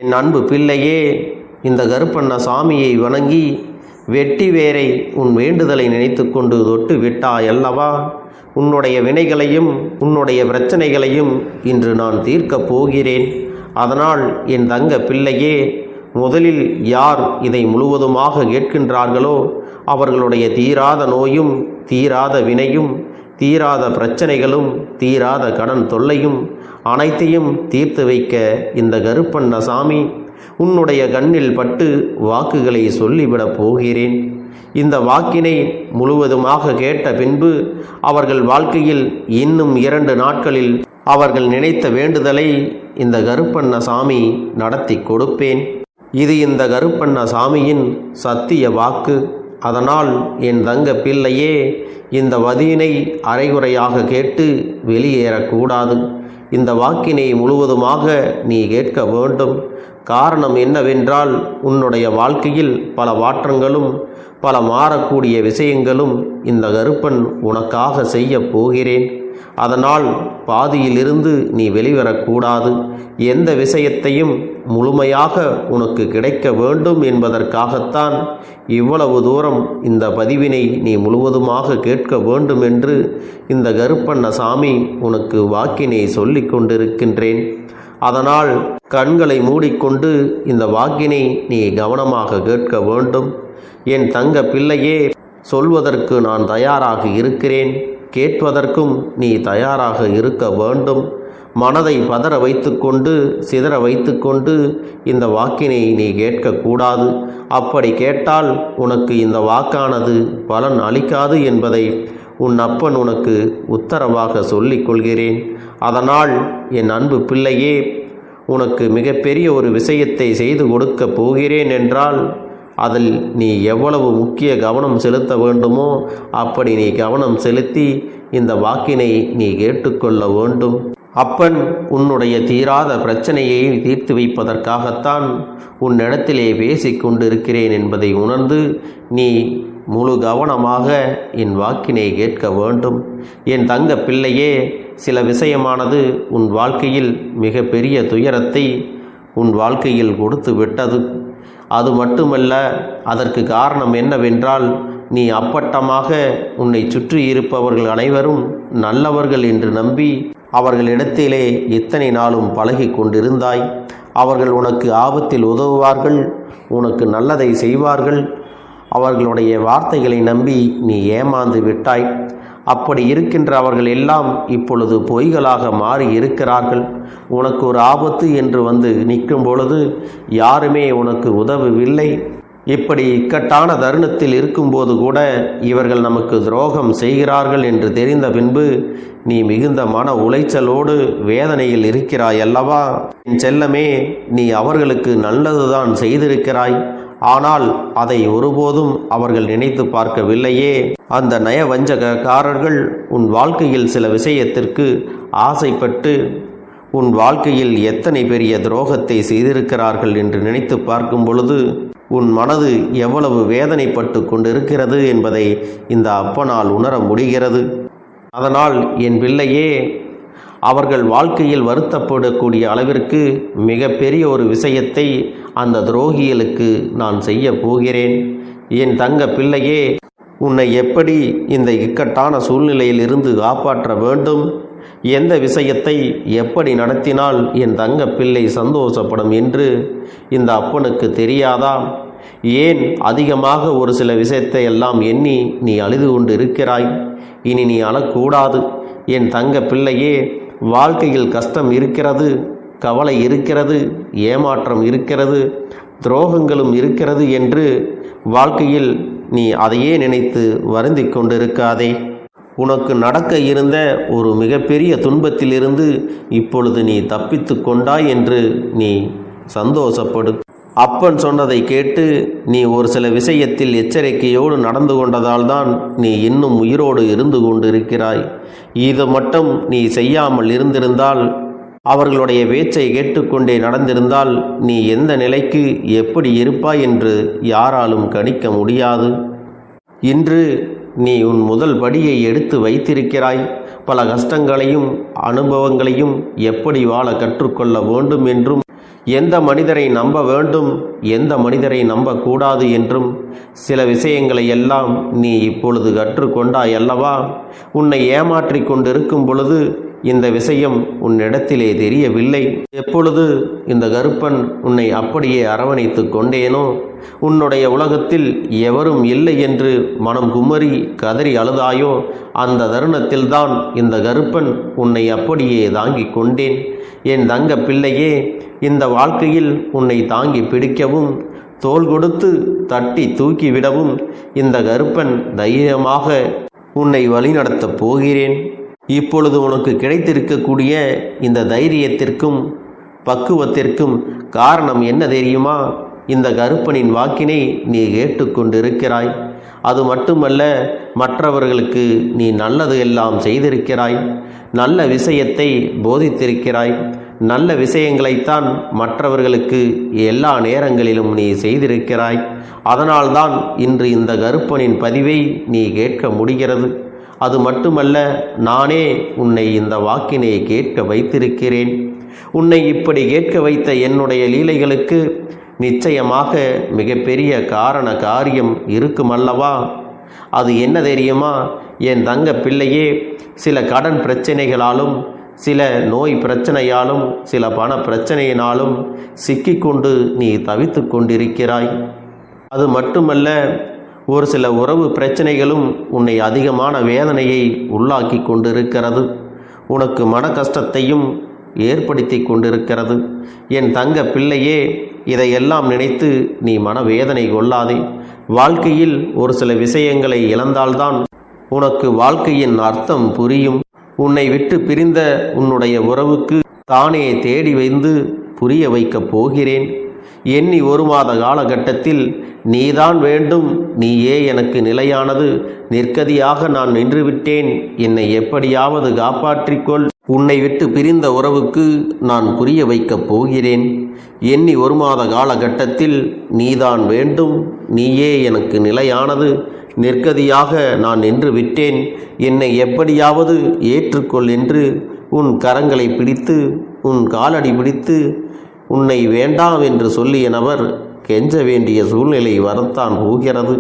என் அன்பு பிள்ளையே, இந்த கருப்பண்ண சாமியை வணங்கி வெட்டி வேரை உன் வேண்டுதலை நினைத்து கொண்டு தொட்டு விட்டாயல்லவா? உன்னுடைய வினைகளையும் உன்னுடைய பிரச்சனைகளையும் இன்று நான் தீர்க்கப் போகிறேன். அதனால் என் தங்க பிள்ளையே, முதலில் யார் இதை முழுவதுமாக கேட்கின்றார்களோ அவர்களுடைய தீராத நோயும் தீராத வினையும் தீராத பிரச்சனைகளும் தீராத கடன் தொல்லையும் அனைத்தையும் தீர்த்து வைக்க இந்த கருப்பண்ண சாமி உன்னுடைய கண்ணில் பட்டு வாக்குகளை சொல்லிவிடப் போகிறேன். இந்த வாக்கினை முழுவதுமாக கேட்ட பின்பு அவர்கள் வாழ்க்கையில் இன்னும் 2 நாட்களில் அவர்கள் நினைத்த வேண்டுதலை இந்த கருப்பண்ண சாமி நடத்தி கொடுப்பேன். இது இந்த கருப்பண்ண சாமியின் சத்திய வாக்கு. அதனால் என் தங்க பிள்ளையே, இந்த வதியினை அரைகுறையாக கேட்டு வெளியேறக்கூடாது. இந்த வாக்கினை முழுவதுமாக நீ கேட்க வேண்டும். காரணம் என்னவென்றால், உன்னுடைய வாழ்க்கையில் பல மாற்றங்களும் பல மாறக்கூடிய விஷயங்களும் இந்த கருப்பன் உனக்காக செய்ய போகிறேன். அதனால் பாதியிலிருந்து நீ வெளிவரக்கூடாது. எந்த விஷயத்தையும் முழுமையாக உனக்கு கிடைக்க வேண்டும் என்பதற்காகத்தான் இவ்வளவு தூரம் இந்த பதிவினை நீ முழுவதுமாக கேட்க வேண்டும் என்று இந்த கருப்பண்ண சாமி உனக்கு வாக்கினை சொல்லி கொண்டிருக்கின்றேன். அதனால் கண்களை மூடிக்கொண்டு இந்த வாக்கினை நீ கவனமாக கேட்க வேண்டும். என் தங்க பிள்ளையே, சொல்வதற்கு நான் தயாராக இருக்கிறேன், கேட்பதற்கும் நீ தயாராக இருக்க வேண்டும். மனதை பதற வைத்துக்கொண்டு சிதற வைத்துக்கொண்டு இந்த வாக்கினை நீ கேட்கக்கூடாது. அப்படி கேட்டால் உனக்கு இந்த வாக்கானது பலன் அளிக்காது என்பதை உன் அப்பன் உனக்கு உத்தரவாக சொல்லிக் கொள்கிறேன். அதனால் என் அன்பு பிள்ளையே, உனக்கு மிகப்பெரிய ஒரு விஷயத்தை செய்து கொடுக்க போகிறேன் என்றால் அதில் நீ எவ்வளவு முக்கிய கவனம் செலுத்த வேண்டுமோ அப்படி நீ கவனம் செலுத்தி இந்த வாக்கினை நீ கேட்டுக்கொள்ள வேண்டும். அப்பன் உன்னுடைய தீராத பிரச்சனையை தீர்த்து வைப்பதற்காகத்தான் உன்னிடத்திலே பேசிக் கொண்டிருக்கிறேன் என்பதை உணர்ந்து நீ முழு கவனமாக என் வாக்கினை கேட்க வேண்டும். என் தங்க பிள்ளையே, சில விஷயமானது உன் வாழ்க்கையில் மிக பெரிய துயரத்தை உன் வாழ்க்கையில் கொடுத்து விட்டது. அது மட்டுமல்ல, அதற்கு காரணம் என்னவென்றால், நீ அப்பட்டமாக உன்னை சுற்றி இருப்பவர்கள் அனைவரும் நல்லவர்கள் என்று நம்பி அவர்களிடத்திலே இத்தனை நாளும் பழகி கொண்டிருந்தாய். அவர்கள் உனக்கு ஆபத்தில் உதவுவார்கள், உனக்கு நல்லதை செய்வார்கள். அவர்களுடைய வார்த்தைகளை நம்பி நீ ஏமாந்து விட்டாய். அப்படி இருக்கின்ற அவர்கள் எல்லாம் இப்பொழுது பொய்களாக மாறி இருக்கிறார்கள். உனக்கு ஒரு ஆபத்து என்று வந்து நிற்கும் பொழுது யாருமே உனக்கு உதவவில்லை. இப்படி இக்கட்டான தருணத்தில் இருக்கும்போது கூட இவர்கள் நமக்கு துரோகம் செய்கிறார்கள் என்று தெரிந்த பின்பு நீ மிகுந்த மன உளைச்சலோடு வேதனையில் இருக்கிறாய் அல்லவா? என் செல்லமே, நீ அவர்களுக்கு நல்லதுதான் செய்திருக்கிறாய். ஆனால் அதை ஒருபோதும் அவர்கள் நினைத்து பார்க்கவில்லையே. அந்த நயவஞ்சகக்காரர்கள் உன் வாழ்க்கையில் சில விஷயத்திற்கு ஆசைப்பட்டு உன் வாழ்க்கையில் எத்தனை பெரிய துரோகத்தை செய்திருக்கிறார்கள் என்று நினைத்து பார்க்கும் பொழுது உன் மனது எவ்வளவு வேதனைப்பட்டு கொண்டிருக்கிறது என்பதை இந்த அப்பனால் உணர முடிகிறது. அதனால் என் பிள்ளையே, அவர்கள் வாழ்க்கையில் வருத்தப்படக்கூடிய அளவிற்கு மிகப்பெரிய ஒரு விஷயத்தை அந்த துரோகிகளுக்கு நான் செய்ய போகிறேன். என் தங்க பிள்ளையே, உன்னை எப்படி இந்த இக்கட்டான சூழ்நிலையில் இருந்து காப்பாற்ற வேண்டும், எந்த விஷயத்தை எப்படி நடத்தினால் என் தங்க பிள்ளை சந்தோஷப்படும் என்று இந்த அப்பனுக்கு தெரியாதா? ஏன் அதிகமாக ஒரு சில விஷயத்தை எல்லாம் எண்ணி நீ அழுது கொண்டு இருக்கிறாய்? இனி நீ அழக்கூடாது. என் தங்க பிள்ளையே, வாழ்க்கையில் கஷ்டம் இருக்கிறது, கவலை இருக்கிறது, ஏமாற்றம் இருக்கிறது, துரோகங்களும் இருக்கிறது என்று வாழ்க்கையில் நீ அதையே நினைத்து வருந்தி கொண்டிருக்காதே. உனக்கு நடக்க இருந்த ஒரு மிகப்பெரிய துன்பத்திலிருந்து இப்பொழுது நீ தப்பித்து கொண்டாய் என்று நீ சந்தோஷப்படு. அப்பன் சொன்னதை கேட்டு நீ ஒரு சில விஷயத்தில் எச்சரிக்கையோடு நடந்து கொண்டதால் தான் நீ இன்னும் உயிரோடு இருந்து கொண்டிருக்கிறாய். இது மட்டும் நீ செய்யாமல் இருந்திருந்தால், அவர்களுடைய பேச்சை கேட்டுக்கொண்டே நடந்திருந்தால் நீ எந்த நிலைக்கு எப்படி இருப்பாய் என்று யாராலும் கணிக்க முடியாது. இன்று நீ உன் முதல் படியை எடுத்து வைத்திருக்கிறாய். பல கஷ்டங்களையும் அனுபவங்களையும் எப்படி வாழ கற்றுக்கொள்ள வேண்டும் என்றும் எந்த மனிதரை நம்ப வேண்டும், எந்த மனிதரை நம்பக்கூடாது என்றும் சில விஷயங்களை எல்லாம் நீ இப்பொழுது கற்றுக்கொண்டாய் அல்லவா? உன்னை ஏமாற்றிக் கொண்டிருக்கும் பொழுது இந்த விஷயம் உன்னிடத்திலே தெரியவில்லை. எப்பொழுது இந்த கருப்பன் உன்னை அப்படியே அரவணைத்து கொண்டேனோ, உன்னுடைய உலகத்தில் எவரும் இல்லை என்று மனம் குமரி கதறி அழுதாயோ, அந்த தருணத்தில்தான் இந்த கருப்பன் உன்னை அப்படியே தாங்கிக் கொண்டேன். என் தங்க பிள்ளையே, இந்த வாழ்க்கையில் உன்னை தாங்கி பிடிக்கவும் தோள் கொடுத்து தட்டி தூக்கிவிடவும் இந்த கருப்பன் தைரியமாக உன்னை வழிநடத்தப் போகிறேன். இப்பொழுது உனக்கு கிடைத்திருக்கக்கூடிய இந்த தைரியத்திற்கும் பக்குவத்திற்கும் காரணம் என்ன தெரியுமா? இந்த கருப்பனின் வாக்கினை நீ கேட்டுக்கொண்டிருக்கிறாய். அது மட்டுமல்ல, மற்றவர்களுக்கு நீ நல்லது எல்லாம் செய்திருக்கிறாய், நல்ல விஷயத்தை போதித்திருக்கிறாய். நல்ல விஷயங்களைத்தான் மற்றவர்களுக்கு எல்லா நேரங்களிலும் நீ செய்திருக்கிறாய். அதனால்தான் இன்று இந்த கருப்பனின் பதிவை நீ கேட்க முடிகிறது. அது மட்டுமல்ல, நானே உன்னை இந்த வாக்கினை கேட்க வைத்திருக்கிறேன். உன்னை இப்படி கேட்க வைத்த என்னுடைய லீலைகளுக்கு நிச்சயமாக மிகப்பெரிய காரண காரியம் இருக்குமல்லவா? அது என்ன தெரியுமா? என் தங்க பிள்ளையே, சில கடன் பிரச்சனைகளாலும், சில நோய் பிரச்சனையாலும், சில பண பிரச்சனையினாலும் சிக்கிக்கொண்டு நீ தவித்து கொண்டிருக்கிறாய். அது மட்டுமல்ல, ஒரு சில உறவு பிரச்சனைகளும் உன்னை அதிகமான வேதனையை உள்ளாக்கி கொண்டிருக்கிறது. உனக்கு மன கஷ்டத்தையும் ஏற்படுத்தி கொண்டிருக்கிறது. என் தங்க பிள்ளையே, இதையெல்லாம் நினைத்து நீ மனவேதனை கொள்ளாதே. வாழ்க்கையில் ஒரு சில விஷயங்களை இழந்தால்தான் உனக்கு வாழ்க்கையின் அர்த்தம் புரியும். உன்னை விட்டு பிரிந்த உன்னுடைய உறவுக்கு தானே தேடி வந்து புரிய வைக்கப் போகிறேன். எண்ணி ஒரு மாத காலகட்டத்தில் நீதான் வேண்டும், நீயே எனக்கு நிலையானது, நிற்கதியாக நான் நின்றுவிட்டேன், என்னை எப்படியாவது காப்பாற்றிக்கொள், உன்னை விட்டு பிரிந்த உறவுக்கு நான் புரிய வைக்கப் போகிறேன். எண்ணி ஒரு மாத காலகட்டத்தில் நீதான் வேண்டும், நீயே எனக்கு நிலையானது, நிற்கதியாக நான் நின்று விட்டேன், என்னை எப்படியாவது ஏற்றுக்கொள் என்று உன் கரங்களை பிடித்து உன் காலடி பிடித்து உன்னை வேண்டாம் என்று சொல்லிய நபர் கெஞ்ச வேண்டிய சூழ்நிலை வரத்தான் போகிறது.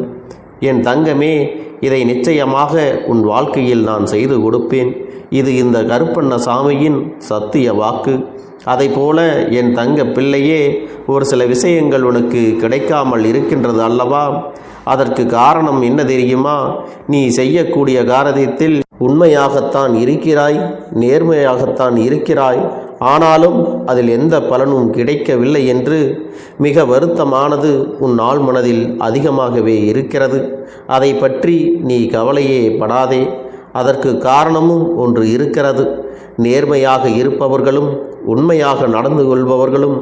என் தங்கமே, இதை நிச்சயமாக உன் வாழ்க்கையில் நான் செய்து கொடுப்பேன். இது இந்த கருப்பண்ண சாமியின் சத்திய வாக்கு. அதை போல என் தங்க பிள்ளையே, ஒரு சில விஷயங்கள் உனக்கு கிடைக்காமல் இருக்கின்றது அல்லவா? அதற்கு காரணம் என்ன தெரியுமா? நீ செய்யக்கூடிய காரியத்தில் உண்மையாகத்தான் இருக்கிறாய், நேர்மையாகத்தான் இருக்கிறாய், ஆனாலும் அதில் எந்த பலனும் கிடைக்கவில்லை என்று மிக வருத்தமானது உன் ஆழ் மனதில் அதிகமாகவே இருக்கிறது. அதை பற்றி நீ கவலையே படாதே. அதற்கு காரணமும் ஒன்று இருக்கிறது. நேர்மையாக இருப்பவர்களும் உண்மையாக நடந்து கொள்பவர்களும்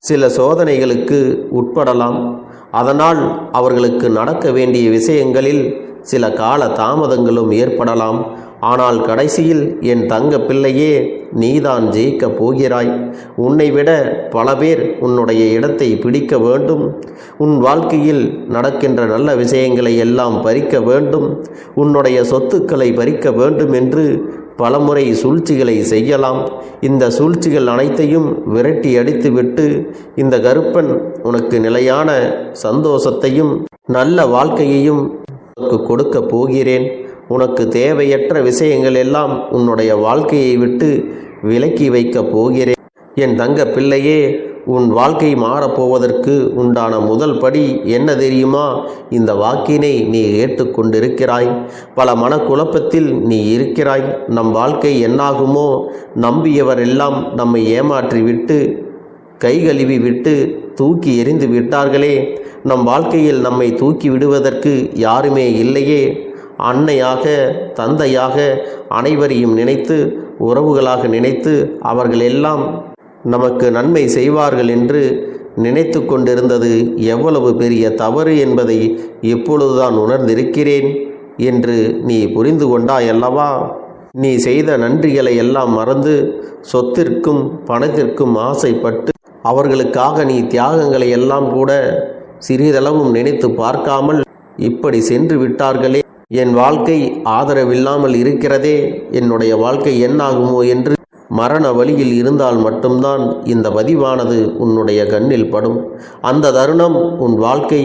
சில சோதனைகளுக்கு உட்படலாம். அதனால் அவர்களுக்கு நடக்க வேண்டிய விஷயங்களில் சில கால தாமதங்களும் ஏற்படலாம். ஆனால் கடைசியில் என் தங்க பிள்ளையே, நீதான் ஜெயிக்கப் போகிறாய். உன்னை விட பல பேர் உன்னுடைய இடத்தை பிடிக்க வேண்டும். உன் வாழ்க்கையில் நடக்கின்ற நல்ல விஷயங்களை எல்லாம் பறிக்க வேண்டும், உன்னுடைய சொத்துக்களை பறிக்க வேண்டும் என்று பலமுறை சூழ்ச்சிகளை செய்யலாம். இந்த சூழ்ச்சிகள் அனைத்தையும் விரட்டி அடித்துவிட்டு இந்த கருப்பன் உனக்கு நிலையான சந்தோஷத்தையும் நல்ல வாழ்க்கையையும் உனக்கு கொடுக்க போகிறேன். உனக்கு தேவையற்ற விஷயங்கள் எல்லாம் உன்னுடைய வாழ்க்கையை விட்டு விலக்கி வைக்கப் போகிறேன். என் தங்க பிள்ளையே, உன் வாழ்க்கை மாறப்போவதற்கு உண்டான முதல் படி என்ன தெரியுமா? இந்த வாக்கினை நீ ஏற்றுக்கொண்டிருக்கிறாய். பல மனக்குழப்பத்தில் நீ இருக்கிறாய். நம் வாழ்க்கை என்னாகுமோ, நம்பியவரெல்லாம் நம்மை ஏமாற்றிவிட்டு கைகழுவி விட்டு தூக்கி எறிந்து விட்டார்களே, நம் வாழ்க்கையில் நம்மை தூக்கி விடுவதற்கு யாருமே இல்லையே, அன்னையாக தந்தையாக அனைவரையும் நினைத்து உறவுகளாக நினைத்து அவர்கள் எல்லாம் நமக்கு நன்மை செய்வார்கள் என்று நினைத்து கொண்டிருந்தது எவ்வளவு பெரிய தவறு என்பதை இப்பொழுதுதான் உணர்ந்திருக்கிறேன் என்று நீ புரிந்து கொண்டாய் அல்லவா? நீ செய்த நன்றிகளை எல்லாம் மறந்து சொத்திற்கும் பணத்திற்கும் ஆசைப்பட்டு அவர்களுக்காக நீ தியாகங்களை எல்லாம் கூட சிறிதளவும் நினைத்து பார்க்காமல் இப்படி சென்று விட்டார்களே, என் வாழ்க்கை ஆதரவில்லாமல் இருக்கிறதே, என்னுடைய வாழ்க்கை என்னாகுமோ என்று மரண வழியில் இருந்தால் மட்டும்தான் இந்த பதிவானது உன்னுடைய கண்ணில் படும். அந்த தருணம் உன் வாழ்க்கை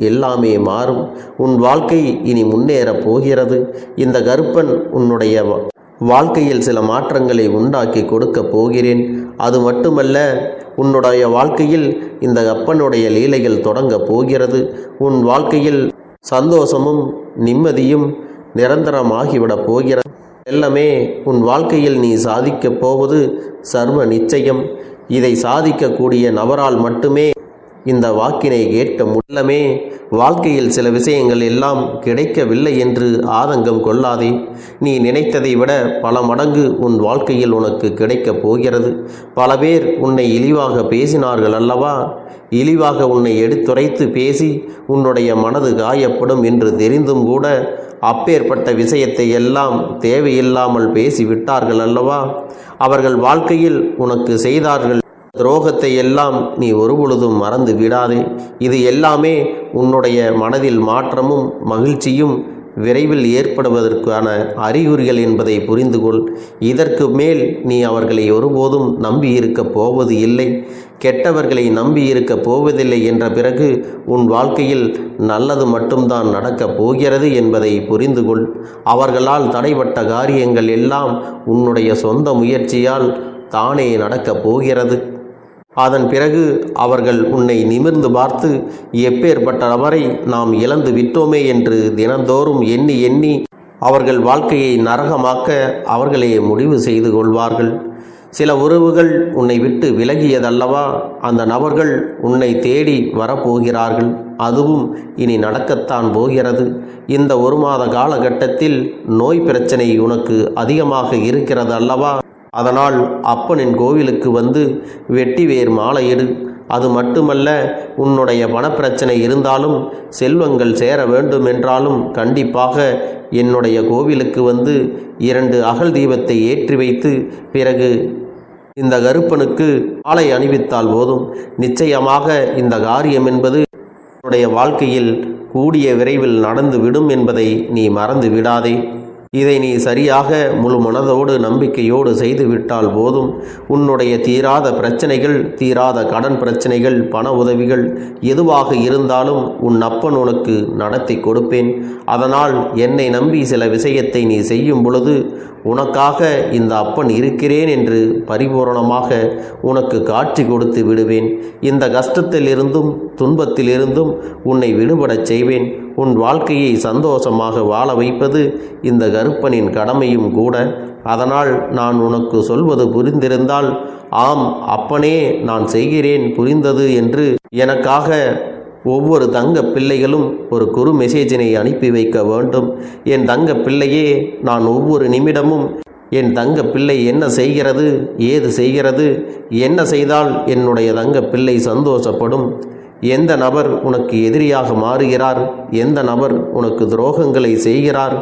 எல்லாமே மாறும். உன் வாழ்க்கை இனி முன்னேறப் போகிறது. இந்த கருப்பன் உன்னுடைய வாழ்க்கையில் சில மாற்றங்களை உண்டாக்கி கொடுக்க போகிறேன். அது மட்டுமல்ல, உன்னுடைய வாழ்க்கையில் இந்த அப்பனுடைய லீலைகள் தொடங்க போகிறது. உன் வாழ்க்கையில் சந்தோஷமும் நிம்மதியும் நிரந்தரமாகிவிடப் போகிறது. எல்லாமே உன் வாழ்க்கையில் நீ சாதிக்கப் போவது சர்வ நிச்சயம். இதை சாதிக்கக்கூடிய நபரால் மட்டுமே இந்த வாக்கினை கேட்க முடியலமே. வாழ்க்கையில் சில விஷயங்கள் எல்லாம் கிடைக்கவில்லை என்று ஆதங்கம் கொள்ளாதே. நீ நினைத்ததை விட பல மடங்கு உன் வாழ்க்கையில் உனக்கு கிடைக்கப் போகிறது. பல பேர் உன்னை இழிவாக பேசினார்கள் அல்லவா? இழிவாக உன்னை எடுத்துரைத்து பேசி உன்னுடைய மனது காயப்படும் என்று தெரிந்தும் கூட அப்பேற்பட்ட விஷயத்தை எல்லாம் தேவையில்லாமல் பேசிவிட்டார்கள் அல்லவா? அவர்கள் வாழ்க்கையில் உனக்கு செய்தார்கள் துரோகத்தை எல்லாம் நீ ஒருபொழுதும் மறந்து விடாதே. இது எல்லாமே உன்னுடைய மனதில் மாற்றமும் மகிழ்ச்சியும் விரைவில் ஏற்படுவதற்கான அறிகுறிகள் என்பதை புரிந்து கொள். இதற்கு மேல் நீ அவர்களை ஒருபோதும் நம்பியிருக்கப் போவது இல்லை. கெட்டவர்களை நம்பியிருக்கப் போவதில்லை என்ற பிறகு உன் வாழ்க்கையில் நல்லது மட்டும்தான் நடக்கப் போகிறது என்பதை புரிந்து கொள். அவர்களால் தடைப்பட்ட காரியங்கள் எல்லாம் உன்னுடைய சொந்த முயற்சியால் தானே நடக்கப் போகிறது. அதன் பிறகு அவர்கள் உன்னை நிமிர்ந்து பார்த்து எப்பேற்பட்ட நபரை நாம் இழந்து விட்டோமே என்று தினந்தோறும் எண்ணி எண்ணி அவர்கள் வாழ்க்கையை நரகமாக்க அவர்களே முடிவு செய்து கொள்வார்கள். சில உறவுகள் உன்னை விட்டு விலகியதல்லவா? அந்த நபர்கள் உன்னை தேடி வரப்போகிறார்கள். அதுவும் இனி நடக்கத்தான் போகிறது. இந்த 1 மாத காலகட்டத்தில் நோய் பிரச்சனை உனக்கு அதிகமாக இருக்கிறது அல்லவா? அதனால் அப்பனின் கோவிலுக்கு வந்து வெட்டிவேர் மாலையிடு. அது மட்டுமல்ல, உன்னுடைய பணப்பிரச்சனை இருந்தாலும் செல்வங்கள் சேர வேண்டும் என்றாலும் கண்டிப்பாக என்னுடைய கோவிலுக்கு வந்து 2 அகல் தீபத்தை ஏற்றி வைத்து பிறகு இந்த கருப்பனுக்கு மாலை அணிவித்தால் போதும். நிச்சயமாக இந்த காரியம் என்பது உன்னுடைய வாழ்க்கையில் கூடிய விரைவில் நடந்துவிடும் என்பதை நீ மறந்து விடாதே. இதை நீ சரியாக முழு மனதோடு நம்பிக்கையோடு செய்துவிட்டால் போதும். உன்னுடைய தீராத பிரச்சனைகள், தீராத கடன் பிரச்சனைகள், பண உதவிகள் எதுவாக இருந்தாலும் உன் அப்பன் உனக்கு நடத்தி கொடுப்பேன். அதனால் என்னை நம்பி சில விஷயத்தை நீ செய்யும் பொழுது உனக்காக இந்த அப்பன் இருக்கிறேன் என்று பரிபூரணமாக உனக்கு காட்சி கொடுத்து விடுவேன். இந்த கஷ்டத்திலிருந்தும் துன்பத்திலிருந்தும் உன்னை விடுபடச் செய்வேன். உன் வாழ்க்கையை சந்தோஷமாக வாழ வைப்பது இந்த கருப்பனின் கடமையும் கூட. அதனால் நான் உனக்கு சொல்வது புரிந்திருந்தால், ஆம் அப்பனே நான் செய்கிறேன், புரிந்தது என்று எனக்காக ஒவ்வொரு தங்க பிள்ளைகளும் ஒரு குறு மெசேஜினை அனுப்பி வைக்க வேண்டும். என் தங்க பிள்ளையே, நான் ஒவ்வொரு நிமிடமும் என் தங்க பிள்ளை என்ன செய்கிறது, ஏது செய்கிறது, என்ன செய்தால் என்னுடைய தங்க பிள்ளை சந்தோஷப்படும், எந்த நபர் உனக்கு எதிரியாக மாறுகிறார், எந்த நபர் உனக்கு துரோகங்களை செய்கிறார்,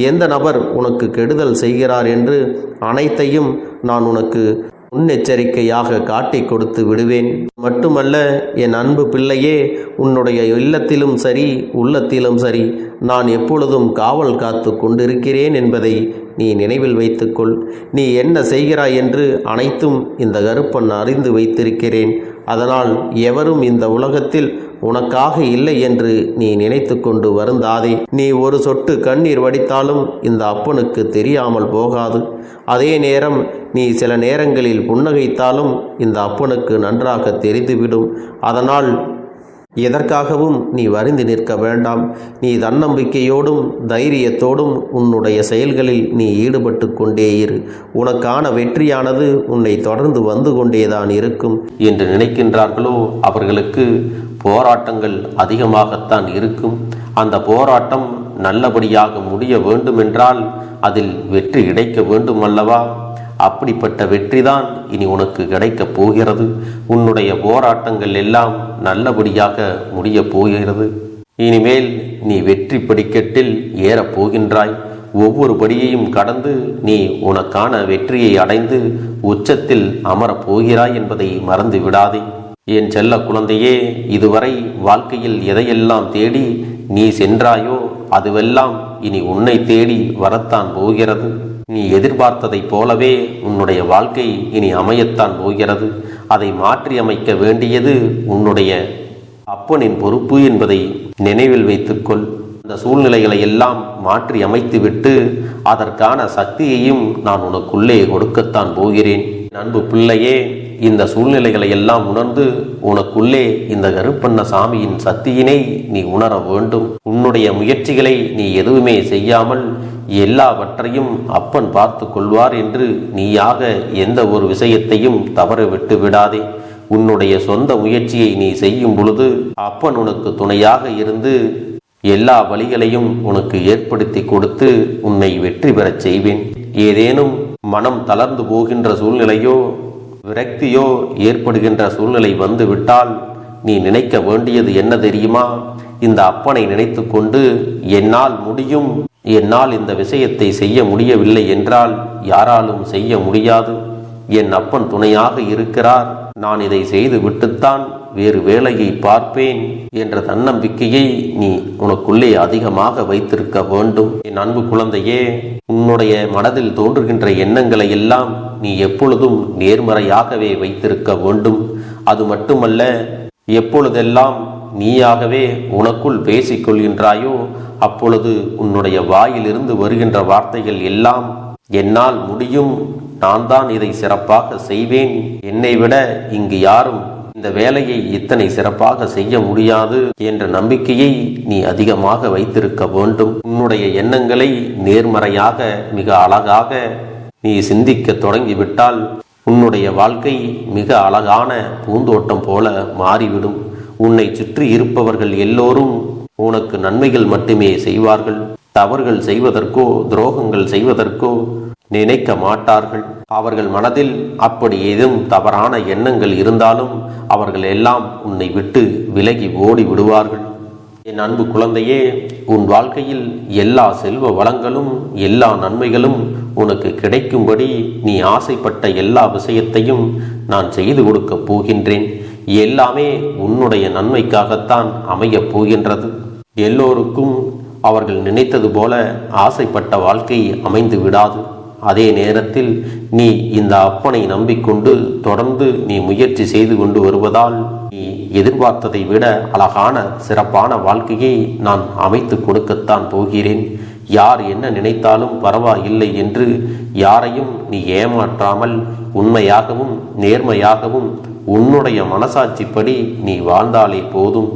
எந்த நபர் உனக்கு கெடுதல் செய்கிறார் என்று அனைத்தையும் நான் உனக்கு முன்னெச்சரிக்கையாக காட்டி கொடுத்து விடுவேன். மட்டுமல்ல என் அன்பு பிள்ளையே, உன்னுடைய இல்லத்திலும் சரி உள்ளத்திலும் சரி நான் எப்பொழுதும் காவல் காத்து கொண்டிருக்கிறேன் என்பதை நீ நினைவில் வைத்துக்கொள். நீ என்ன செய்கிறாய் என்று அனைத்தும் இந்த கருப்பன் அறிந்து வைத்திருக்கிறேன். அதனால் எவரும் இந்த உலகத்தில் உனக்காக இல்லை என்று நீ நினைத்து கொண்டு வருந்தாதே. நீ ஒரு சொட்டு கண்ணீர் வடித்தாலும் இந்த அப்பனுக்கு தெரியாமல் போகாது. அதே நேரம் நீ சில நேரங்களில் புன்னகைத்தாலும் இந்த அப்பனுக்கு நன்றாக தெரிந்துவிடும். அதனால் எதற்காகவும் நீ வருந்தி நிற்க வேண்டாம். நீ தன்னம்பிக்கையோடும் தைரியத்தோடும் உன்னுடைய செயல்களில் நீ ஈடுபட்டு கொண்டே இரு. உனக்கான வெற்றியானது உன்னை தொடர்ந்து வந்து கொண்டேதான் இருக்கும். என்று நினைக்கின்றார்களோ அவர்களுக்கு போராட்டங்கள் அதிகமாகத்தான் இருக்கும். அந்த போராட்டம் நல்லபடியாக முடிய வேண்டுமென்றால் அதில் வெற்றி கிடைக்க வேண்டும் அல்லவா? அப்படிப்பட்ட வெற்றிதான் இனி உனக்கு கிடைக்கப் போகிறது. உன்னுடைய போராட்டங்கள் எல்லாம் நல்லபடியாக முடியப் போகிறது. இனிமேல் நீ வெற்றி படிக்கட்டில் ஏறப் போகின்றாய். ஒவ்வொரு படியையும் கடந்து நீ உனக்கான வெற்றியை அடைந்து உச்சத்தில் அமரப் போகிறாய் என்பதை மறந்து விடாதே. என் செல்ல குழந்தையே, இதுவரை வாழ்க்கையில் எதையெல்லாம் தேடி நீ சென்றாயோ அதுவெல்லாம் இனி உன்னை தேடி வரத்தான் போகிறது. நீ எதிர்பார்த்ததைப் போலவே உன்னுடைய வாழ்க்கை இனி அமையத்தான் போகிறது. அதை மாற்றி அமைக்க வேண்டியது உன்னுடைய அப்பனின் பொறுப்பு என்பதை நினைவில் வைத்துக்கொள். அந்த சூழ்நிலைகளை எல்லாம் மாற்றி அமைத்துவிட்டு அதற்கான சக்தியையும் நான் உனக்குள்ளே கொடுக்கத்தான் போகிறேன். அன்பு பிள்ளையே, இந்த சூழ்நிலைகளை எல்லாம் உணர்ந்து உனக்குள்ளே இந்த கருப்பண்ண சாமியின் சக்தியினை நீ உணர வேண்டும். உன்னுடைய முயற்சிகளை நீ எதுவுமே செய்யாமல் எல்லாவற்றையும் அப்பன் பார்த்து கொள்வார் என்று நீயாக எந்த ஒரு விஷயத்தையும் தவற விட்டு விடாதே. உன்னுடைய சொந்த முயற்சியை நீ செய்யும் பொழுது அப்பன் உனக்கு துணையாக இருந்து எல்லா வழிகளையும் உனக்கு ஏற்படுத்தி கொடுத்து உன்னை வெற்றி பெறச் செய்வேன். ஏதேனும் மனம் தளர்ந்து போகின்ற சூழ்நிலையோ விரக்தியோ ஏற்படுகின்ற சூழ்நிலை வந்து விட்டால் நீ நினைக்க வேண்டியது என்ன தெரியுமா? இந்த அப்பனை நினைத்து கொண்டு என்னால் முடியும், என்னால் இந்த விஷயத்தை செய்ய முடியவில்லை என்றால் யாராலும் செய்ய முடியாது, என் அப்பன் துணையாக இருக்கிறார், நான் இதை செய்து விட்டுத்தான் வேறு வேலையை பார்ப்பேன் என்ற தன்னம்பிக்கையை நீ உனக்குள்ளே அதிகமாக வைத்திருக்க வேண்டும். என் அன்பு குழந்தையே, உன்னுடைய மனதில் தோன்றுகின்ற எண்ணங்களை எல்லாம் நீ எப்பொழுதும் நேர்மறையாகவே வைத்திருக்க வேண்டும். அது மட்டுமல்ல, எப்பொழுதெல்லாம் நீயாகவே உனக்குள் பேசிக்கொள்கின்றாயோ அப்பொழுது உன்னுடைய வாயிலிருந்து வருகின்ற வார்த்தைகள் எல்லாம் என்னால் முடியும், நான் தான் இதை சிறப்பாக செய்வேன், என்னை விட இங்கு யாரும் இந்த வேலையை இத்தனை சிறப்பாக செய்ய முடியாது என்ற நம்பிக்கையை நீ அதிகமாக வைத்திருக்க வேண்டும். உன்னுடைய எண்ணங்களை நேர்மறையாக மிக அழகாக நீ சிந்திக்க தொடங்கிவிட்டால் உன்னுடைய வாழ்க்கை மிக அழகான பூந்தோட்டம் போல மாறிவிடும். உன்னை சுற்றி இருப்பவர்கள் எல்லோரும் உனக்கு நன்மைகள் மட்டுமே செய்வார்கள். தவறுகள் செய்வதற்கோ துரோகங்கள் செய்வதற்கோ நினைக்க மாட்டார்கள். அவர்கள் மனதில் அப்படி ஏதும் தவறான எண்ணங்கள் இருந்தாலும் அவர்கள் எல்லாம் உன்னை விட்டு விலகி ஓடி விடுவார்கள். என் அன்பு குழந்தையே, உன் வாழ்க்கையில் எல்லா செல்வ வளங்களும் எல்லா நன்மைகளும் உனக்கு கிடைக்கும்படி நீ ஆசைப்பட்ட எல்லா விஷயத்தையும் நான் செய்து கொடுக்கப் போகின்றேன். எல்லாமே உன்னுடைய நன்மைக்காகத்தான் அமையப் போகின்றது. எல்லோருக்கும் அவர்கள் நினைத்தது போல ஆசைப்பட்ட வாழ்க்கை அமைந்து விடாது. அதே நேரத்தில் நீ இந்த அப்பனை நம்பிக்கொண்டு தொடர்ந்து நீ முயற்சி செய்து கொண்டு வருவதால் நீ எதிர்பார்த்ததை விட அழகான சிறப்பான வாழ்க்கையை நான் அமைத்து கொடுக்கத்தான் போகிறேன். யார் என்ன நினைத்தாலும் பரவாயில்லை என்று யாரையும் நீ ஏமாற்றாமல் உண்மையாகவும் நேர்மையாகவும் உன்னுடைய மனசாட்சிப்படி நீ வாழ்ந்தாலே போதும்.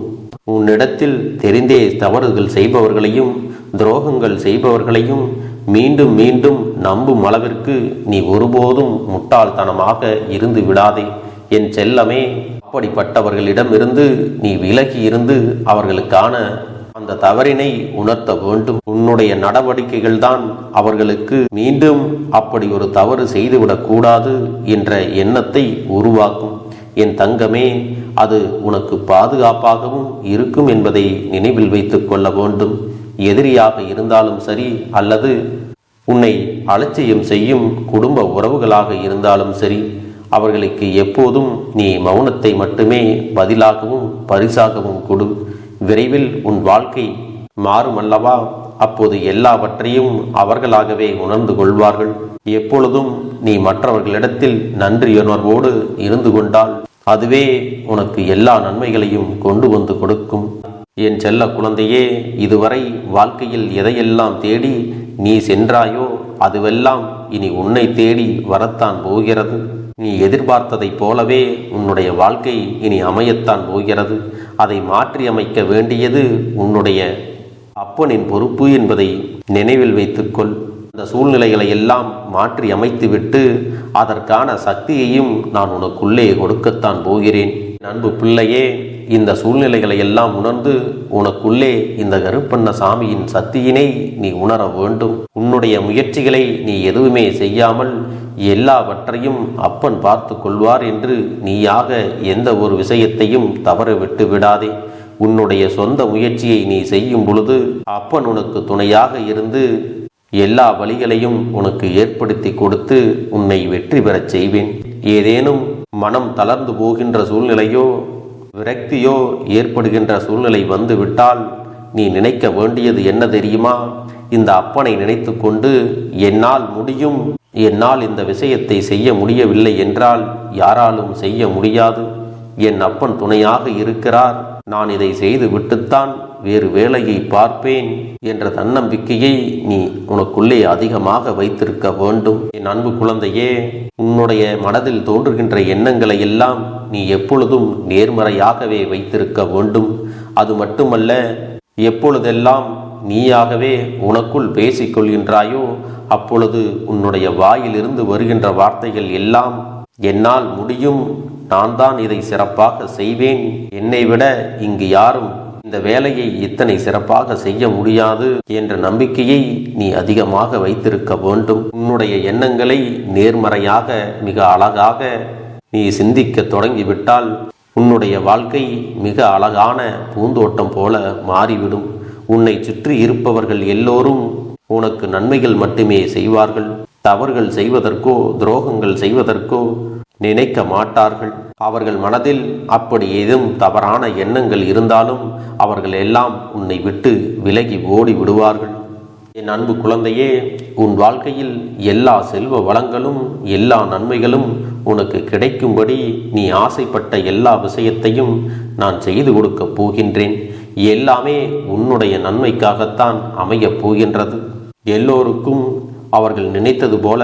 உன்னிடத்தில் தெரிந்தே தவறுகள் செய்பவர்களையும் துரோகங்கள் செய்பவர்களையும் மீண்டும் மீண்டும் நம்பும் அளவிற்கு நீ ஒருபோதும் முட்டாள்தனமாக இருந்து விடாதே. என் செல்லமே, அப்படிப்பட்டவர்களிடமிருந்து நீ விலகி இருந்து அவர்களுக்கான அந்த தவறினை உணர்த்த வேண்டும். உன்னுடைய நடவடிக்கைகள் தான் அவர்களுக்கு மீண்டும் அப்படி ஒரு தவறு செய்துவிடக்கூடாது என்ற எண்ணத்தை உருவாக்கும். என் தங்கமே, அது உனக்கு பாதுகாப்பாகவும் இருக்கும் என்பதை நினைவில் வைத்துக் கொள்ள வேண்டும். எதிரியாக இருந்தாலும் சரி அல்லது உன்னை அலட்சியம் செய்யும் குடும்ப உறவுகளாக இருந்தாலும் சரி, அவர்களுக்கு எப்போதும் நீ மௌனத்தை மட்டுமே பதிலாகவும் பரிசாகவும் கொடு. விரைவில் உன் வாழ்க்கை மாறுமல்லவா? அப்போது எல்லாவற்றையும் அவர்களாகவே உணர்ந்து கொள்வார்கள். எப்பொழுதும் நீ மற்றவர்களிடத்தில் நன்றியுணர்வோடு இருந்து கொண்டால் அதுவே உனக்கு எல்லா நன்மைகளையும் கொண்டு வந்து கொடுக்கும். என் செல்ல குழந்தையே, இதுவரை வாழ்க்கையில் எதையெல்லாம் தேடி நீ சென்றாயோ அதுவெல்லாம் இனி உன்னை தேடி வரத்தான் போகிறது. நீ எதிர்பார்த்ததைப் போலவே உன்னுடைய வாழ்க்கை இனி அமையத்தான் போகிறது. அதை மாற்றி அமைக்க வேண்டியது உன்னுடைய அப்பனின் பொறுப்பு என்பதை நினைவில் வைத்துக்கொள். அந்த சூழ்நிலைகளை எல்லாம் மாற்றி அமைத்துவிட்டு அதற்கான சக்தியையும் நான் உனக்குள்ளே கொடுக்கத்தான் போகிறேன். அன்பு பிள்ளையே, இந்த சூழ்நிலைகளை எல்லாம் உணர்ந்து உனக்குள்ளே இந்த கருப்பண்ண சாமியின் சக்தியினை நீ உணர வேண்டும். உன்னுடைய முயற்சிகளை நீ எதுவுமே செய்யாமல் எல்லாவற்றையும் அப்பன் பார்த்து கொள்வார் என்று நீயாக எந்த ஒரு விஷயத்தையும் தவற விட்டு விடாதே. உன்னுடைய சொந்த முயற்சியை நீ செய்யும் பொழுது அப்பன் உனக்கு துணையாக இருந்து எல்லா வழிகளையும் உனக்கு ஏற்படுத்தி கொடுத்து உன்னை வெற்றி பெறச் செய்வேன். ஏதேனும் மனம் தளர்ந்து போகின்ற சூழ்நிலையோ விரக்தியோ ஏற்படுகின்ற சூழ்நிலை வந்து விட்டால் நீ நினைக்க வேண்டியது என்ன தெரியுமா? இந்த அப்பனை நினைத்து கொண்டு என்னால் முடியும், என்னால் இந்த விஷயத்தை செய்ய முடியவில்லை என்றால் யாராலும் செய்ய முடியாது, என் அப்பன் துணையாக இருக்கிறார், நான் இதை செய்து விட்டுத்தான் வேறு வேலையை பார்ப்பேன் என்ற தன்னம்பிக்கையை நீ உனக்குள்ளே அதிகமாக வைத்திருக்க வேண்டும். என் அன்பு குழந்தையே, உன்னுடைய மனதில் தோன்றுகின்ற எண்ணங்களை எல்லாம் நீ எப்பொழுதும் நேர்மறையாகவே வைத்திருக்க வேண்டும். அது மட்டுமல்ல, எப்பொழுதெல்லாம் நீயாகவே உனக்குள் பேசிக்கொள்கின்றாயோ அப்பொழுது உன்னுடைய வாயிலிருந்து வருகின்ற வார்த்தைகள் எல்லாம் என்னால் முடியும், நான் தான் இதை சிறப்பாக செய்வேன், என்னை விட இங்கு யாரும் இந்த வேலையை இத்தனை சிறப்பாக செய்ய முடியாது என்ற நம்பிக்கையை நீ அதிகமாக வைத்திருக்க வேண்டும். உன்னுடைய எண்ணங்களை நேர்மறையாக மிக அழகாக நீ சிந்திக்க தொடங்கிவிட்டால் உன்னுடைய வாழ்க்கை மிக அழகான பூந்தோட்டம் போல மாறிவிடும். உன்னை சுற்றி இருப்பவர்கள் எல்லோரும் உனக்கு நன்மைகள் மட்டுமே செய்வார்கள். தவறுகள் செய்வதற்கோ துரோகங்கள் செய்வதற்கோ நினைக்க மாட்டார்கள். அவர்கள் மனதில் அப்படி ஏதும் தவறான எண்ணங்கள் இருந்தாலும் அவர்கள் எல்லாம் உன்னை விட்டு விலகி ஓடி விடுவார்கள். என் அன்பு குழந்தையே, உன் வாழ்க்கையில் எல்லா செல்வ வளங்களும் எல்லா நன்மைகளும் உனக்கு கிடைக்கும்படி நீ ஆசைப்பட்ட எல்லா விஷயத்தையும் நான் செய்து கொடுக்கப் போகின்றேன். எல்லாமே உன்னுடைய நன்மைக்காகத்தான் அமையப் போகின்றது. எல்லோருக்கும் அவர்கள் நினைத்தது போல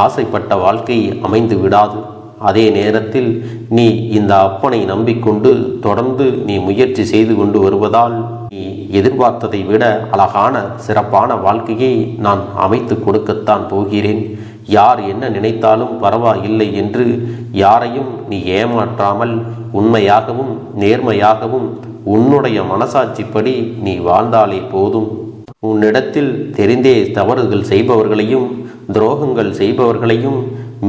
ஆசைப்பட்ட வாழ்க்கை அமைந்து விடாது. அதே நேரத்தில் நீ இந்த அப்பனை நம்பிக்கொண்டு தொடர்ந்து நீ முயற்சி செய்து கொண்டு வருவதால் நீ எதிர்பார்த்ததை விட அழகான சிறப்பான வாழ்க்கையை நான் அமைத்து கொடுக்கத்தான் போகிறேன். யார் என்ன நினைத்தாலும் பரவாயில்லை என்று யாரையும் நீ ஏமாற்றாமல் உண்மையாகவும் நேர்மையாகவும் உன்னுடைய மனசாட்சிப்படி நீ வாழ்ந்தாலே போதும். உன்னிடத்தில் தெரிந்தே தவறுகள் செய்பவர்களையும் துரோகங்கள் செய்பவர்களையும்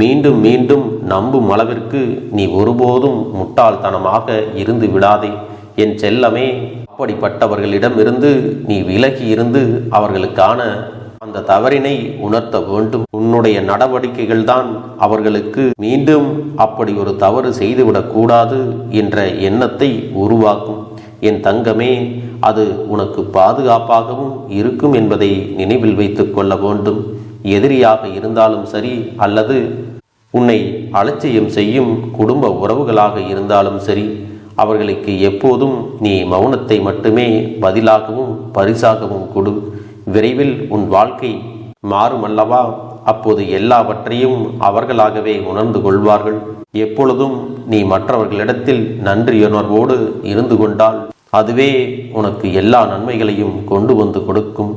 மீண்டும் மீண்டும் நம்பும் அளவிற்கு நீ ஒருபோதும் முட்டாள்தனமாக இருந்து விடாதே. என் செல்லமே, அப்படிப்பட்டவர்களிடமிருந்து நீ விலகி இருந்து அவர்களுக்கான அந்த தவறினை உணர்த்த வேண்டும். உன்னுடைய நடவடிக்கைகள் தான் அவர்களுக்கு மீண்டும் அப்படி ஒரு தவறு செய்துவிடக் கூடாது என்ற எண்ணத்தை உருவாக்கும். என் தங்கமே, அது உனக்கு பாதுகாப்பாகவும் இருக்கும் என்பதை நினைவில் வைத்துக் கொள்ள வேண்டும். எதிரியாக இருந்தாலும் சரி அல்லது உன்னை அலட்சியம் செய்யும் குடும்ப உறவுகளாக இருந்தாலும் சரி, அவர்களுக்கு எப்போதும் நீ மௌனத்தை மட்டுமே பதிலாகவும் பரிசாகவும் கொடு. விரைவில் உன் வாழ்க்கை மாறுமல்லவா? அப்போது எல்லாவற்றையும் அவர்களாகவே உணர்ந்து கொள்வார்கள். எப்பொழுதும் நீ மற்றவர்களிடத்தில் நன்றியுணர்வோடு இருந்து கொண்டால் அதுவே உனக்கு எல்லா நன்மைகளையும் கொண்டு வந்து கொடுக்கும்.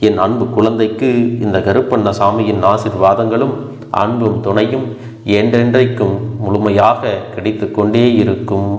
என் அன்பு குழந்தைக்கு இந்த கருப்பண்ணசாமியின் ஆசீர்வாதங்களும் அன்பும் துணையும் என்றென்றைக்கும் முழுமையாக கிடைத்து கொண்டே இருக்கும்.